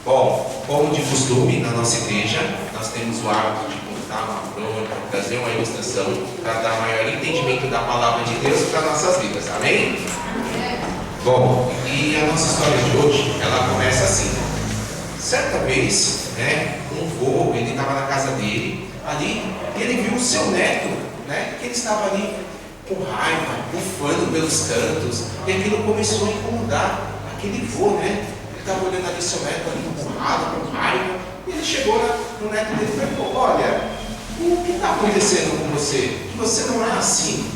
Bom, como de costume na nossa igreja, nós temos o hábito de contar uma crônica, trazer uma ilustração para dar maior entendimento da palavra de Deus para nossas vidas, amém? Bom, e a nossa história de hoje, ela começa assim. Certa vez, um vô, ele estava na casa dele, ali, e ele viu o seu neto, que ele estava ali com raiva, bufando pelos cantos, e aquilo começou a incomodar aquele vô, Ele estava olhando ali seu neto ali empurrado, com raiva, e ele chegou no neto dele e perguntou: olha, o que está acontecendo com você? Que você não é assim?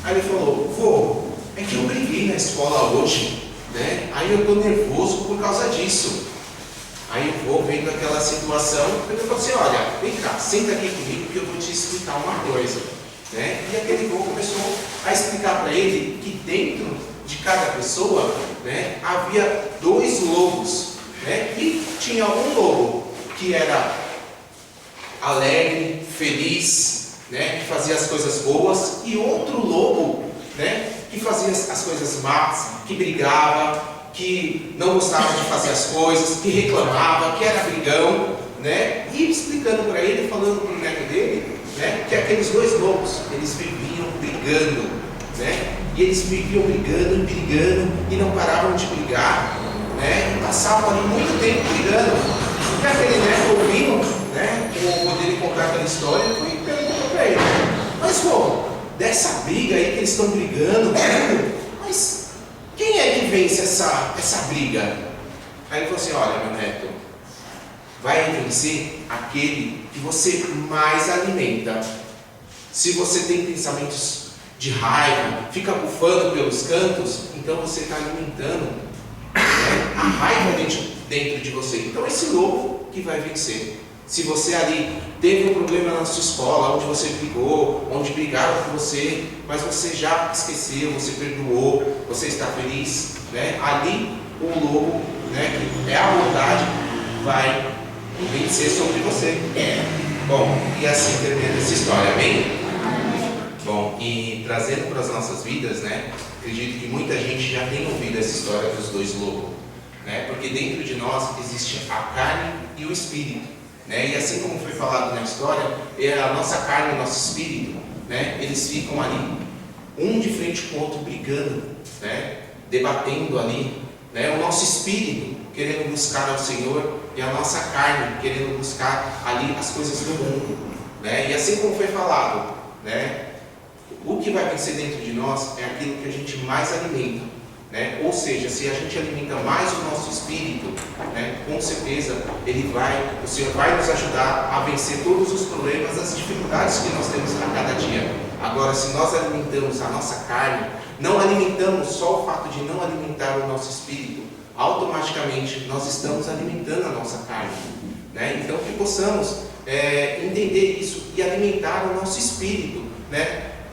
Aí ele falou: vô, é que eu briguei na escola hoje, Aí eu estou nervoso por causa disso. Aí o vô, vendo aquela situação, ele falou assim: olha, vem cá, senta aqui comigo que eu vou te explicar uma coisa. E aquele vô começou a explicar para ele que dentro de cada pessoa havia dois lobos. E tinha um lobo que era alegre, feliz, que fazia as coisas boas, e outro lobo que fazia as coisas más, que brigava, que não gostava de fazer as coisas, que reclamava, que era brigão, e explicando para ele, falando para o neto dele, que aqueles dois lobos, eles viviam brigando, e eles viviam brigando, e não paravam de brigar, e passavam ali muito tempo brigando. E aquele neto ouvindo, o vô dele contar aquela história, e perguntou para ele: mas vô, dessa briga aí que eles estão brigando, mas quem é que vence essa briga? Aí ele falou assim: olha, meu neto, vai vencer aquele que você mais alimenta. Se você tem pensamentos de raiva, fica bufando pelos cantos, então você está alimentando a raiva dentro de você. Então esse lobo que vai vencer. Se você ali teve um problema na sua escola, onde você brigou, onde brigaram com você, mas você já esqueceu, você perdoou, você está feliz, ali o lobo, que é a vontade, vai vencer sobre você. Bom, e assim termina essa história, amém? Bom, e trazendo para as nossas vidas, acredito que muita gente já tem ouvido essa história dos dois lobos, porque dentro de nós existe a carne e o espírito. E assim como foi falado na história, a nossa carne e o nosso espírito, eles ficam ali, um de frente com o outro, brigando, debatendo ali, o nosso espírito querendo buscar ao Senhor e a nossa carne querendo buscar ali as coisas do mundo, e assim como foi falado, o que vai vencer dentro de nós é aquilo que a gente mais alimenta. Ou seja, se a gente alimenta mais o nosso espírito, com certeza o Senhor vai nos ajudar a vencer todos os problemas, as dificuldades que nós temos a cada dia. Agora, se nós alimentamos a nossa carne, não alimentamos só o fato de não alimentar o nosso espírito, automaticamente nós estamos alimentando a nossa carne. Então que possamos entender isso e alimentar o nosso espírito,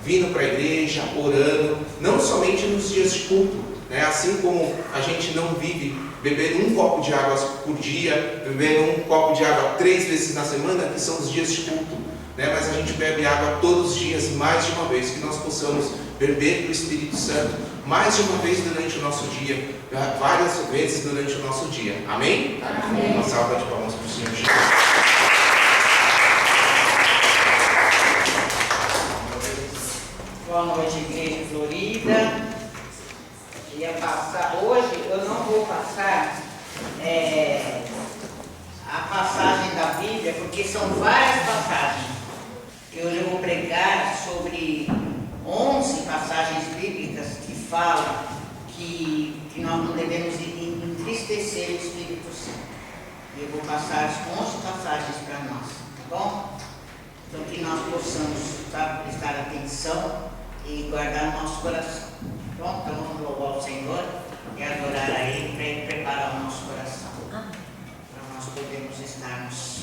vindo para a igreja, orando, não somente nos dias de culto. Assim como a gente não vive bebendo um copo de água por dia, bebendo um copo de água 3 vezes na semana, que são os dias de culto, mas a gente bebe água todos os dias, mais de uma vez, que nós possamos beber do Espírito Santo, mais de uma vez durante o nosso dia, várias vezes durante o nosso dia, amém? Amém. Uma salva de palmas para o Senhor Jesus. Boa noite, Igreja Florida. Hoje eu não vou passar a passagem da Bíblia, porque são várias passagens. Hoje eu vou pregar sobre 11 passagens bíblicas que falam que nós não devemos entristecer o Espírito Santo. Eu vou passar as 11 passagens para nós, tá bom? Então que nós possamos prestar atenção e guardar o nosso coração. Pronto, então vamos louvar o Senhor e adorar a Ele para Ele preparar o nosso coração, para nós podermos estarmos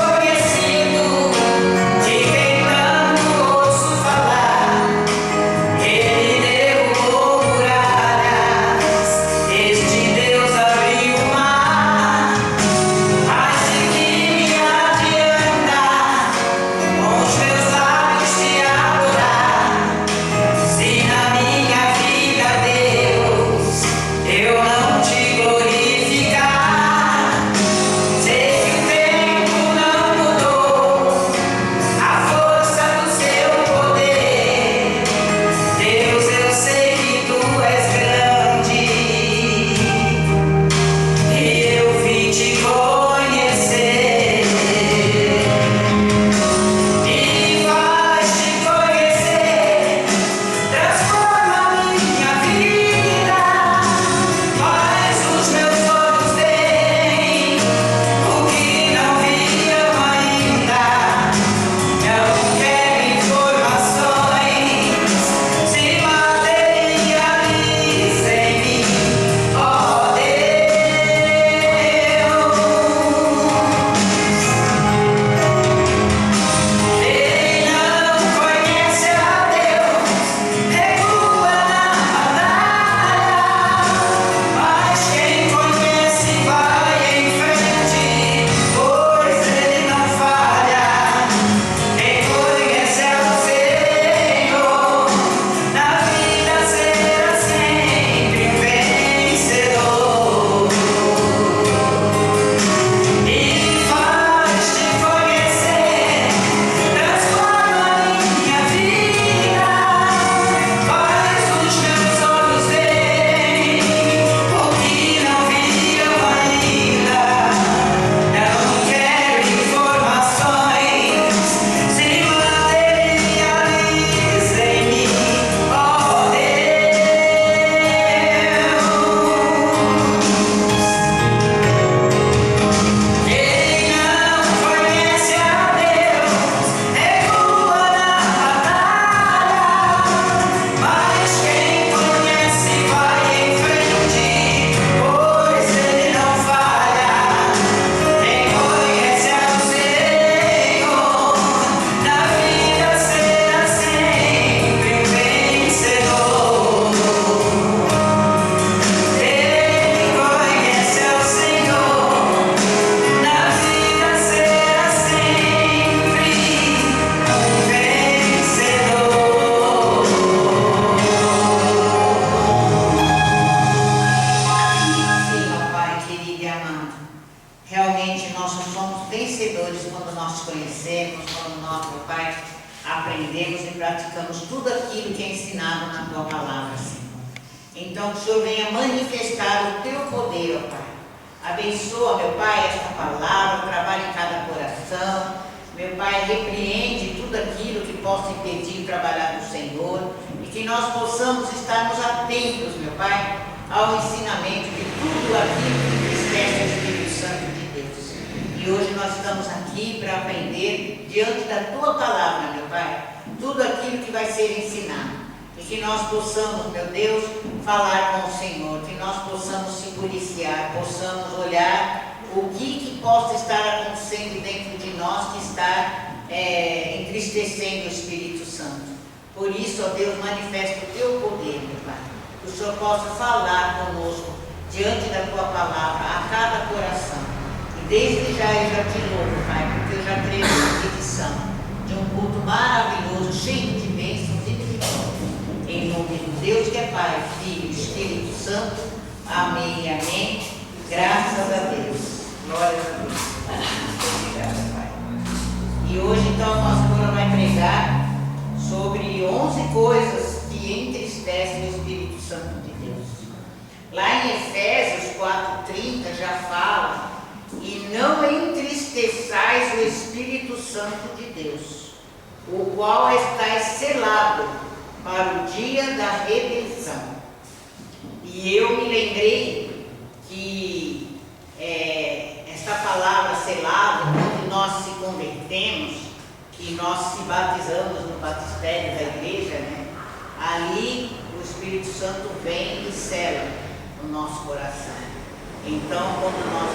Desconhecido, te tentando aprendemos e praticamos tudo aquilo que é ensinado na Tua Palavra, Senhor. Então, que o Senhor venha manifestar o Teu poder, ó Pai. Abençoa, meu Pai, esta palavra, trabalha em cada coração. Meu Pai, repreende tudo aquilo que possa impedir o trabalhar do Senhor e que nós possamos estarmos atentos, meu Pai, ao ensinamento de tudo aquilo que entristece o Espírito Santo de Deus. E hoje nós estamos aqui para aprender diante da Tua palavra, meu Pai, tudo aquilo que vai ser ensinado. E que nós possamos, meu Deus, falar com o Senhor, que nós possamos se policiar, possamos olhar o que possa estar acontecendo dentro de nós que está entristecendo o Espírito Santo. Por isso, ó Deus, manifesta o Teu poder, meu Pai. Que o Senhor possa falar conosco diante da Tua palavra, a cada coração. E desde já eu já te louvo, Pai, porque eu já creio na petição de um culto maravilhoso, cheio de bênçãos e de vitória. Em nome de Deus que é Pai, Filho e Espírito Santo. Amém e amém. Graças a Deus. Glória a Deus. Obrigada, Pai. E hoje, então, a pastora vai pregar sobre 11 coisas que entristecem o Espírito Santo de Deus. Lá em Efésios 4:30 já fala: e não entristeçais o Espírito Santo de Deus, o qual está selado para o dia da redenção. E eu me lembrei que esta palavra selado, quando nós se convertemos, que nós se batizamos no batistério da igreja, né? Ali o Espírito Santo vem e sela no nosso coração. Então, quando nós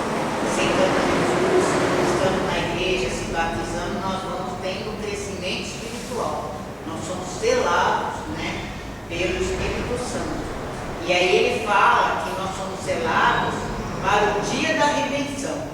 aceitamos Jesus, estamos na igreja, se batizando, nós vamos tendo um crescimento espiritual. Nós somos selados, né, pelo Espírito Santo. E aí ele fala que nós somos selados para o dia da redenção.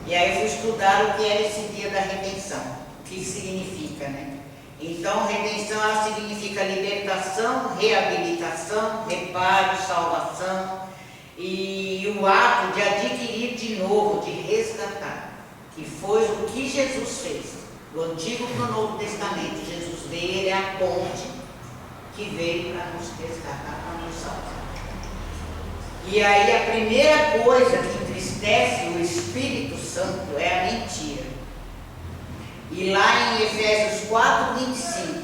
E aí eu fui estudar o que é esse dia da redenção, o que significa, né? Então, redenção, ela significa libertação, reabilitação, reparo, salvação e o ato de adquirir de novo, de resgatar, que foi o que Jesus fez. Do Antigo para o Novo Testamento, Jesus veio, ele é a ponte que veio para nos resgatar, para nos salvar. E aí a primeira coisa que entristece o Espírito Santo é a mentira. E lá em Efésios 4:25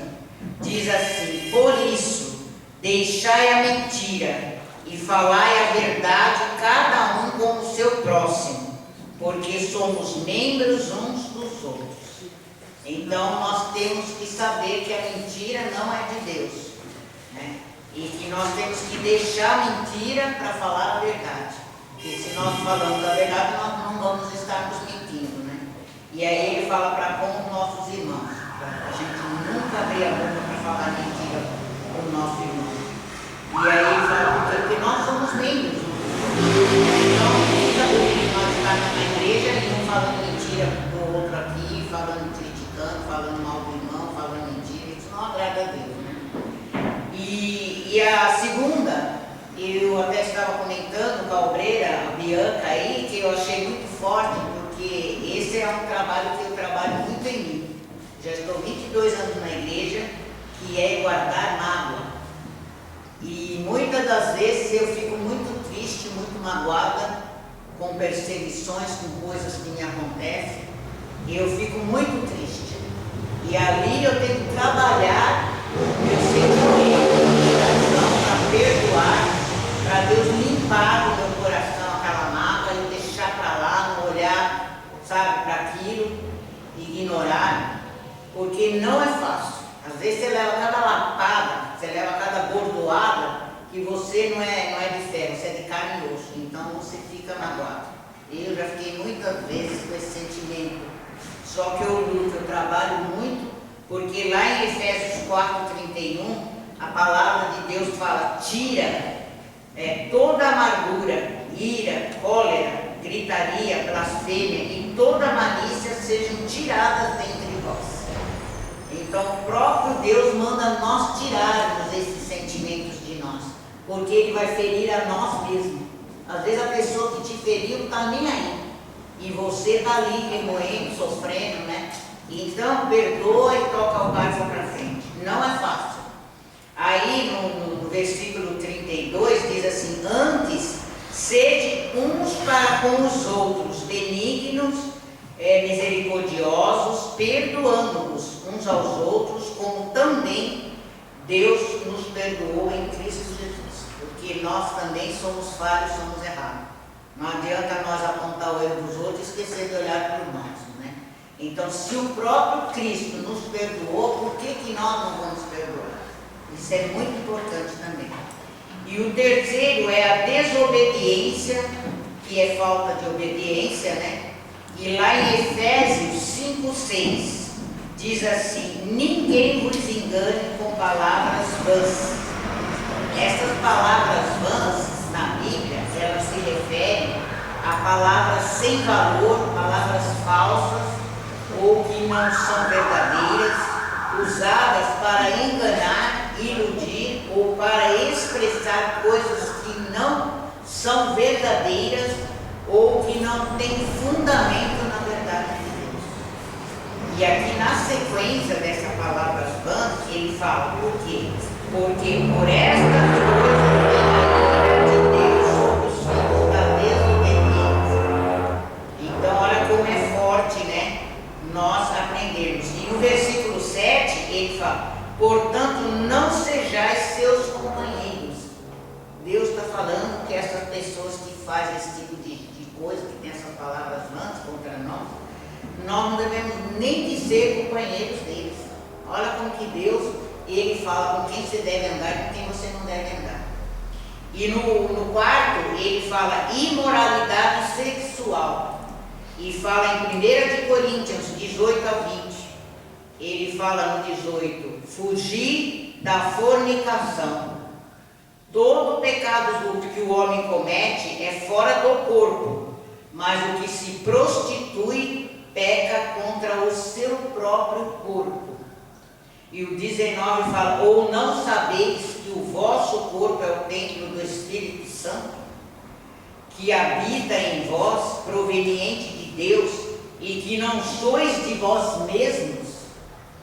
diz assim: por isso, deixai a mentira e falai a verdade, cada um com o seu próximo, porque somos membros uns dos outros. Então nós temos que saber que a mentira não é de Deus, né? E que nós temos que deixar a mentira para falar a verdade. Porque se nós falamos a verdade, nós não vamos estar nos mentindo, né? E aí ele fala para com os nossos irmãos, para a gente nunca abrir a boca para falar mentira com o nosso irmão. E aí ele fala, porque nós somos membros. Então, nunca que nós estamos na igreja e um falando mentira do outro aqui, criticando, falando mal do irmão, falando mentira. Isso não agrada a Deus, né? E a segunda, eu até estava comentando com a obreira, a Bianca aí, que eu achei muito forte, porque esse é um trabalho que eu trabalho muito em mim. Já estou 22 anos na igreja, que é guardar mágoa. E muitas das vezes eu fico muito triste, muito magoada com perseguições, com coisas que me acontecem, e eu fico muito triste. E ali eu tenho que trabalhar meu sentimento, para perdoar, para Deus limpar o meu coração, aquela mágoa, e deixar para lá, não olhar, sabe, para aquilo, ignorar, porque não é fácil. Às vezes você leva cada lapada, você leva cada bordoada, que você não é de ferro, você é de carne e osso, então você fica magoado. Eu já fiquei muitas vezes com esse sentimento, só que eu luto, eu trabalho muito, porque lá em Efésios 4:31, a palavra de Deus fala: tira toda amargura, ira, cólera, gritaria, blasfêmia e toda malícia sejam tiradas dentre vós. Então o próprio Deus manda nós tirarmos esses sentimentos de nós, porque Ele vai ferir a nós mesmos. Às vezes a pessoa que te feriu não está nem aí, e você está ali remoendo, sofrendo, né? Então perdoa e toca o barco para frente. para com os outros, benignos, misericordiosos, perdoando-nos uns aos outros, como também Deus nos perdoou em Cristo Jesus. Porque nós também somos falhos, somos errados. Não adianta nós apontar o erro dos outros e esquecer de olhar para nós, né? Então, se o próprio Cristo nos perdoou, por que nós não vamos perdoar? Isso é muito importante também. E o terceiro é a desobediência, que é falta de obediência, né? E lá em Efésios 5:6 diz assim: ninguém vos engane com palavras vãs. Essas palavras vãs na Bíblia, elas se referem a palavras sem valor, palavras falsas ou que não são verdadeiras, usadas para enganar, iludir ou para expressar coisas que não são verdadeiras ou que não têm fundamento na verdade de Deus. E aqui na sequência dessa palavra vãs, ele fala por quê? Porque por estas coisas vem a ira de Deus sobre os filhos da desobediência. Então olha como é forte, né? Nós aprendermos. E no versículo 7 ele fala: portanto não sejais seus companheiros. Deus está falando que essas pessoas que fazem esse tipo de coisa, que tem essas palavras vãs contra nós não devemos nem ser companheiros deles. Olha como que Deus, ele fala com quem você deve andar e com quem você não deve andar. E no quarto ele fala imoralidade sexual, e fala em 1 de Coríntios 18 a 20, ele fala no 18: fugir da fornicação. Todo pecado que o homem comete é fora do corpo, mas o que se prostitui peca contra o seu próprio corpo. E o 19 fala: ou não sabeis que o vosso corpo é o templo do Espírito Santo, que habita em vós, proveniente de Deus, e que não sois de vós mesmos?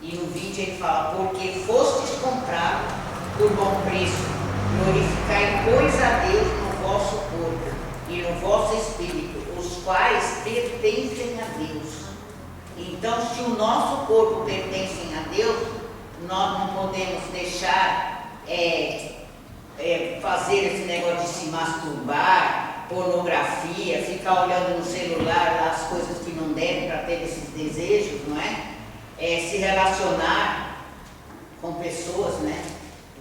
E no 20 ele fala: porque fostes comprados por bom preço, glorificai, pois, a Deus no vosso corpo e no vosso espírito, os quais pertencem a Deus. Então, se o nosso corpo pertence a Deus, nós não podemos deixar fazer esse negócio de se masturbar, pornografia, ficar olhando no celular as coisas que não devem para ter esses desejos, não é? Se relacionar com pessoas, né?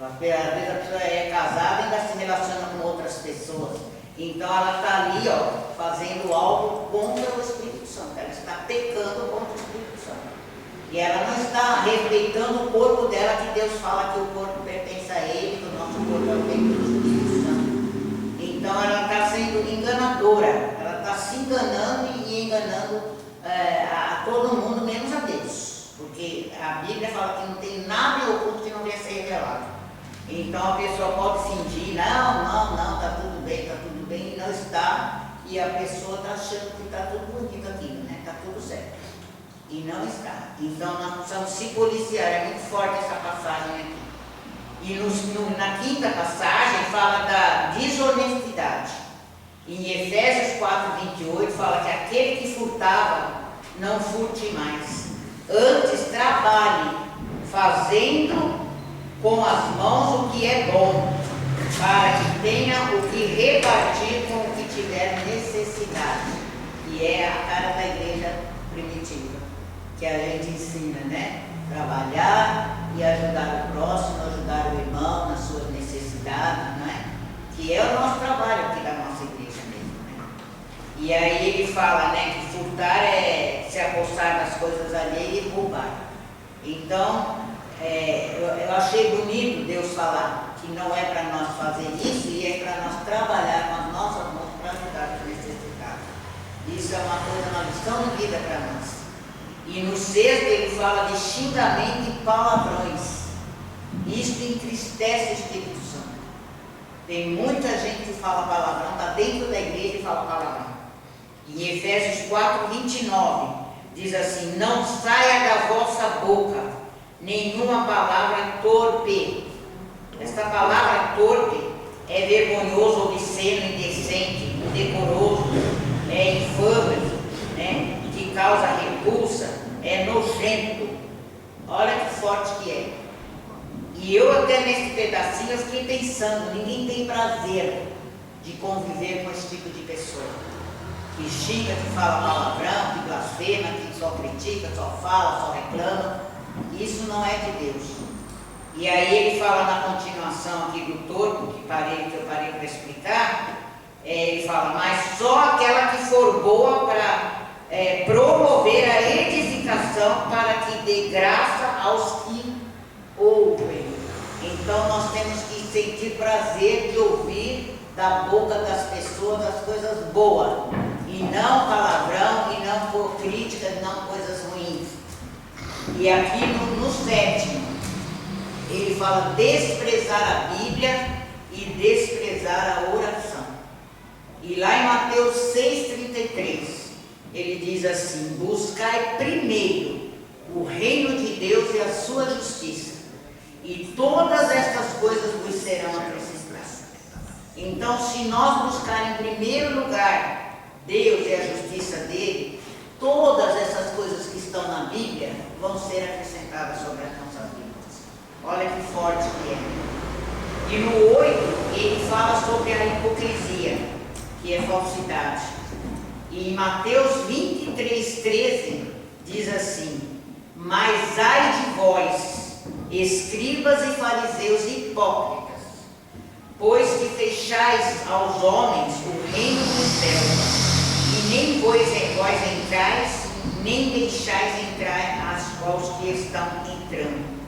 Às vezes a pessoa é casada e ainda se relaciona com outras pessoas. Então ela está ali, ó, fazendo algo contra o Espírito Santo. Ela está pecando contra o Espírito Santo. E ela não está respeitando o corpo dela, que Deus fala que o corpo pertence a Ele, que o nosso corpo é o templo do Espírito Santo. Então ela está sendo enganadora. Ela está se enganando e enganando a todo mundo, menos a Deus. Porque a Bíblia fala que não tem nada oculto que não venha a ser revelado. Então a pessoa pode fingir: não, está tudo bem, e não está, e a pessoa está achando que está tudo bonito aquilo, né? Está tudo certo. E não está. Então nós precisamos se policiar, é muito forte essa passagem aqui. E na quinta passagem fala da desonestidade. Em Efésios 4:28 fala que aquele que furtava, não furte mais. Antes trabalhe, fazendo com as mãos o que é bom, para que tenha o que repartir com o que tiver necessidade. E é a cara da igreja primitiva, que a gente ensina, né? Trabalhar e ajudar o próximo, ajudar o irmão nas suas necessidades, não é? Que é o nosso trabalho aqui da nossa igreja mesmo, né? E aí ele fala, né, que furtar é se apossar das coisas alheias e roubar. Então, eu achei bonito Deus falar que não é para nós fazer isso, e é para nós trabalhar com as nossas mãos para ajudar os necessitados. Isso é uma coisa, uma lição de vida para nós. E no sexto ele fala de xingamento e palavrões. Isso entristece o Espírito Santo. Tem muita gente que fala palavrão, está dentro da igreja e fala palavrão. Em Efésios 4:29 diz assim: não saia da vossa boca nenhuma palavra torpe. Essa palavra torpe é vergonhoso, obsceno, indecente, indecoroso, é infame, né? Que causa repulsa, é nojento. Olha que forte que é. E eu até nesse pedacinho eu fiquei pensando, ninguém tem prazer de conviver com esse tipo de pessoa. Que xinga, que fala palavrão, que blasfema, que só critica, só fala, só reclama. Isso não é de Deus. E aí ele fala na continuação aqui do torpo, que eu parei para explicar, ele fala, mas só aquela que for boa para promover a edificação para que dê graça aos que ouvem. Então nós temos que sentir prazer de ouvir da boca das pessoas as coisas boas, e não palavrão, e não por crítica, e não coisas ruins. E aqui no 7, ele fala desprezar a Bíblia e desprezar a oração. E lá em Mateus 6,33, ele diz assim, buscai primeiro o reino de Deus e a sua justiça, e todas estas coisas vos serão acrescentadas. Então, se nós buscarmos em primeiro lugar Deus e a justiça dele, todas essas coisas que estão na Bíblia vão ser acrescentadas sobre as nossas vidas. Olha que forte que é. E no 8, ele fala sobre a hipocrisia, que é falsidade. E em Mateus 23,13 diz assim, mas ai de vós, escribas e fariseus hipócritas, pois que fechais aos homens o reino dos céus, e nem vós entrais, nem deixais entrar aos que estão entrando.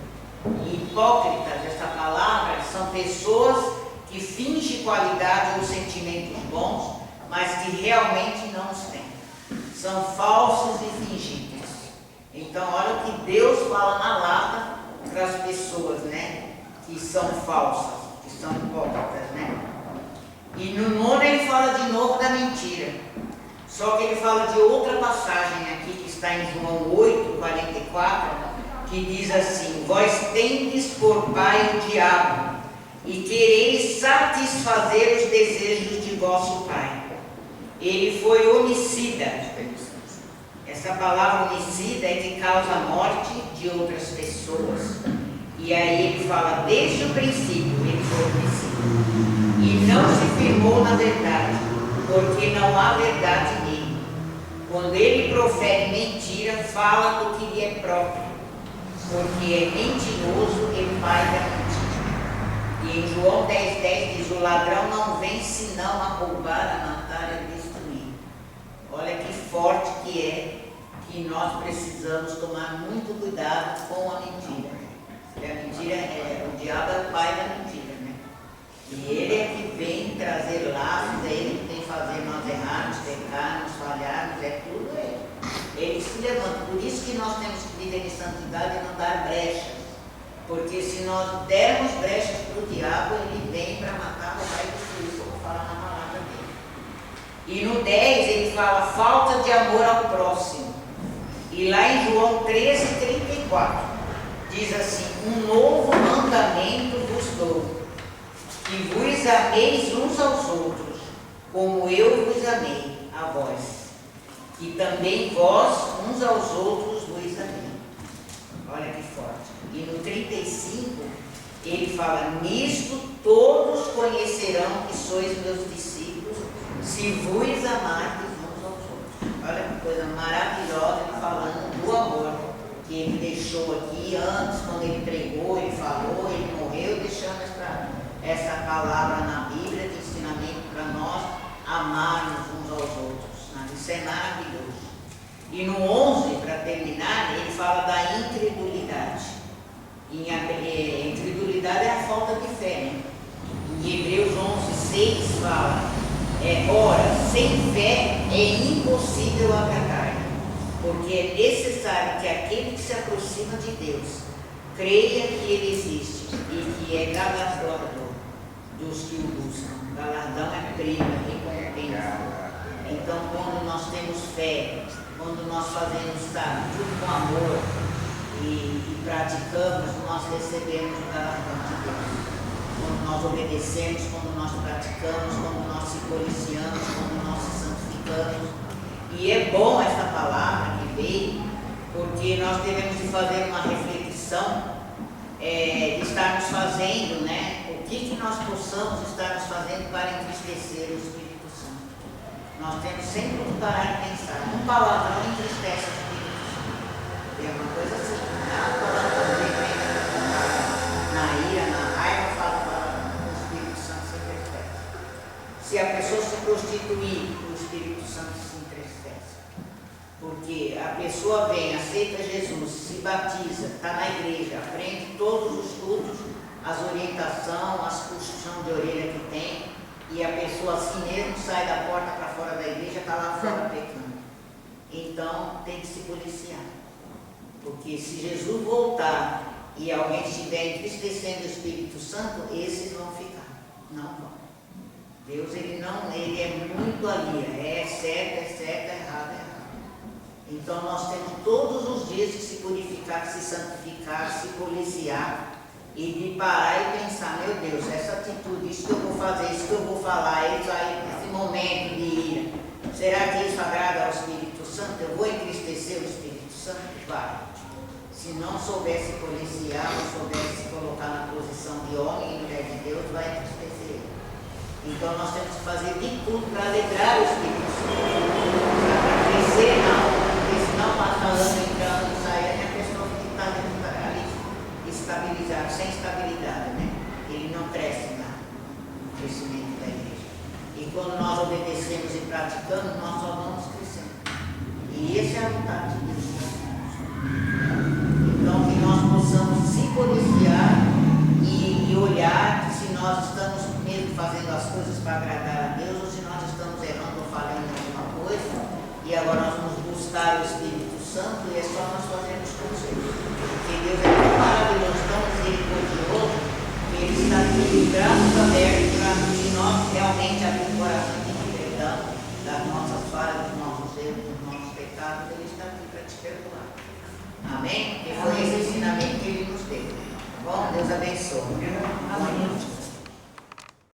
E hipócritas, essa palavra, são pessoas que fingem qualidade ou sentimentos bons, mas que realmente não os têm. São falsos e fingentes. Então, olha o que Deus fala na lata para as pessoas, né? Que são falsas, que são hipócritas, né? E no 9 ele fala de novo da mentira. Só que ele fala de outra passagem aqui, que está em João 8,44, que diz assim, vós tendes por pai o diabo, e quereis satisfazer os desejos de vosso pai. Ele foi homicida. Essa palavra homicida é que causa a morte de outras pessoas. E aí ele fala, desde o princípio ele foi homicida. E não se firmou na verdade, porque não há verdade nele. Quando ele profere mentira, fala do que lhe é próprio, porque é mentiroso e pai da mentira. E em João 10,10 diz, o ladrão não vem senão a roubar, a matar e a destruir. Olha que forte que é, que nós precisamos tomar muito cuidado com a mentira. Porque a mentira o diabo é o pai da mentira, né? E ele é que vem trazer laços, é ele que vem fazer nós errarmos, pecarmos, falharmos, é tudo ele. Ele se levanta. Por isso que nós temos que viver em santidade e não dar brechas. Porque se nós dermos brechas para o diabo, ele vem para matar, roubar e destruir, como fala na palavra dele. E no 10 ele fala falta de amor ao próximo. E lá em João 13,34 diz assim, um novo mandamento vos dou, que vos ameis uns aos outros, como eu vos amei a vós, e também vós uns aos outros vos amei. Olha que forte. E no 35 ele fala, nisto todos conhecerão que sois meus discípulos, se vos amardes uns aos outros. Olha que coisa maravilhosa, ele falando do amor que ele deixou aqui antes, quando ele pregou, ele falou, ele morreu, deixando essa palavra na Bíblia de ensinamento para nós amarmos uns aos outros. Isso é maravilhoso. E no 11, para terminar, ele fala da incredulidade. Incredulidade é a falta de fé, né? Em Hebreus 11,6 fala, ora, sem fé é impossível agradar, porque é necessário que aquele que se aproxima de Deus creia que ele existe e que é galardoador dos que o buscam. Galardão é prêmio, recompensa. Então, quando nós temos fé, quando nós fazemos tudo com amor e praticamos, nós recebemos o galardão de Deus. quando nós obedecemos, quando nós praticamos, quando nós se policiamos, quando nós se santificamos. E é bom essa palavra que veio, porque nós devemos de fazer uma reflexão, de estarmos fazendo, né? O que nós possamos estarmos fazendo para entristecer o Espírito Santo. Nós temos sempre que parar e pensar. Um palavrão entristece o Espírito Santo. É uma coisa assim, né? Um palavrão na ira, na raiva, fala palavrão, o Espírito Santo se entristece. Se a pessoa se prostituir, o Espírito Santo se entristece. Porque a pessoa vem, aceita Jesus, se batiza, está na igreja, aprende todos os cultos, as orientações, as puxão de orelha que tem, e a pessoa assim mesmo sai da porta para fora da igreja, está lá fora pecando. Então tem que se policiar. Porque se Jesus voltar e alguém estiver entristecendo o Espírito Santo, esses vão ficar. Não vão. Deus, ele é muito ali, é certo, é errado. Então nós temos todos os dias que se purificar, que se santificar, que se policiar e de parar e pensar, meu Deus, essa atitude, isso que eu vou fazer, isso que eu vou falar, esse momento de ira, será que isso agrada ao Espírito Santo? Eu vou entristecer o Espírito Santo? Vai. Se não soubesse policiar, não soubesse se colocar na posição de homem e mulher de Deus, vai entristecer ele. Então nós temos que fazer de tudo para alegrar o Espírito Santo, para crescer na obra. Não passa ano, entrando, saindo, a pessoa fica ali estabilizada, sem estabilidade, né? Ele não cresce no crescimento da igreja. E quando nós obedecemos e praticamos, nós só vamos crescendo. E essa é a vontade de Deus. Então, que nós possamos se policiar e olhar se nós estamos mesmo fazendo as coisas para agradar a Deus ou se nós estamos errando ou falhando em alguma coisa. E agora nós vamos buscar o Espírito Santo e é só nós fazermos conselho. Porque Deus é tão maravilhoso, tão misericordioso, que Ele está aqui de braços abertos para que nós realmente abrimos o coração de perdão das nossas falhas, dos nossos erros, dos nossos pecados. Ele está aqui para te perdoar. Amém? E foi esse ensinamento que Ele nos deu. Tá bom? Deus abençoe. Amém.